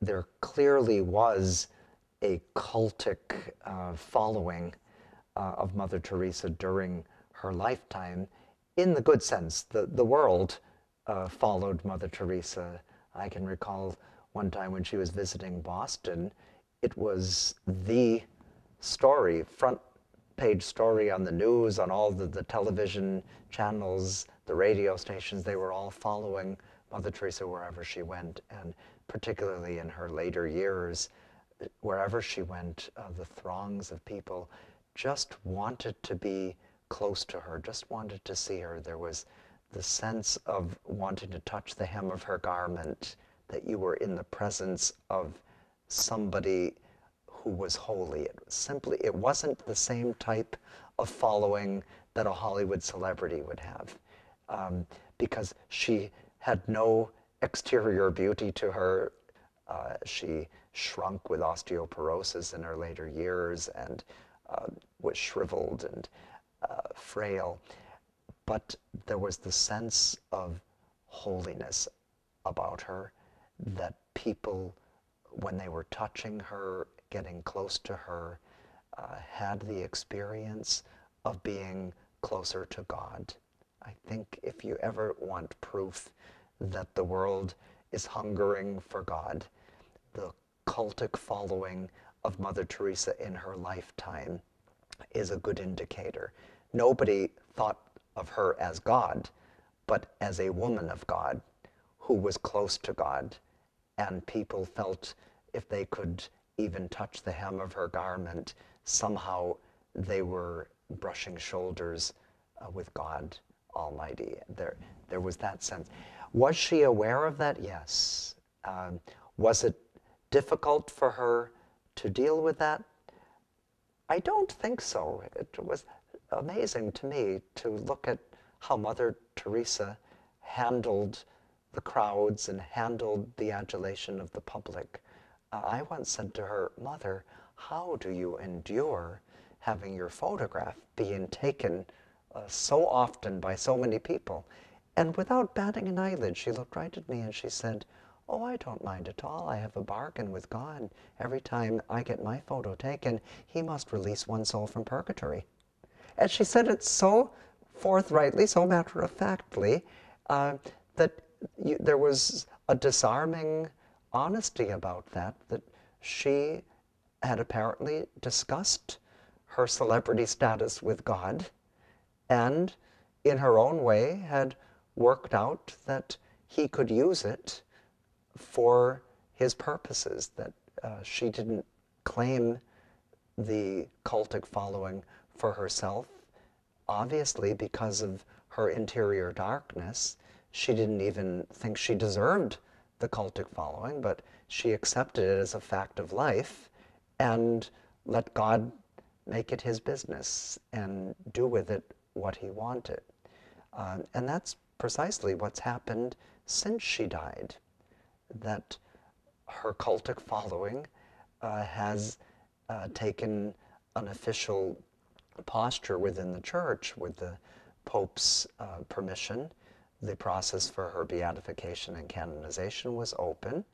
there clearly was a cultic following of Mother Teresa during her lifetime, in the good sense. The world followed Mother Teresa. I can recall one time when she was visiting Boston, it was the story, front page story on the news, on all the television channels, the radio stations. They were all following Mother Teresa wherever she went, and particularly in her later years, wherever she went, the throngs of people just wanted to be close to her, just wanted to see her. There was the sense of wanting to touch the hem of her garment, that you were in the presence of somebody who was holy. It wasn't the same type of following that a Hollywood celebrity would have, because she had no exterior beauty to her. She shrunk with osteoporosis in her later years and was shriveled and frail. But there was the sense of holiness about her that people, when they were touching her, getting close to her, had the experience of being closer to God. I think if you ever want proof that the world is hungering for God, the cultic following of Mother Teresa in her lifetime is a good indicator. Nobody thought of her as God, but as a woman of God who was close to God, and people felt if they could even touch the hem of her garment, somehow they were brushing shoulders with God Almighty. There was that sense. Was she aware of that? Yes. Was it difficult for her to deal with that? I don't think so. It was amazing to me to look at how Mother Teresa handled the crowds and handled the adulation of the public. I once said to her, "Mother, how do you endure having your photograph being taken so often by so many people?" And without batting an eyelid, she looked right at me and she said, "Oh, I don't mind at all. I have a bargain with God. Every time I get my photo taken, he must release one soul from purgatory." And she said it so forthrightly, so matter-of-factly, that there was a disarming honesty about that, that she had apparently discussed her celebrity status with God, and in her own way had worked out that he could use it for his purposes, that she didn't claim the cultic following for herself. Obviously, because of her interior darkness, she didn't even think she deserved the cultic following, but she accepted it as a fact of life and let God make it his business and do with it what he wanted. And that's precisely what's happened since she died, that her cultic following has taken an official posture within the church with the Pope's permission. The process for her beatification and canonization was open,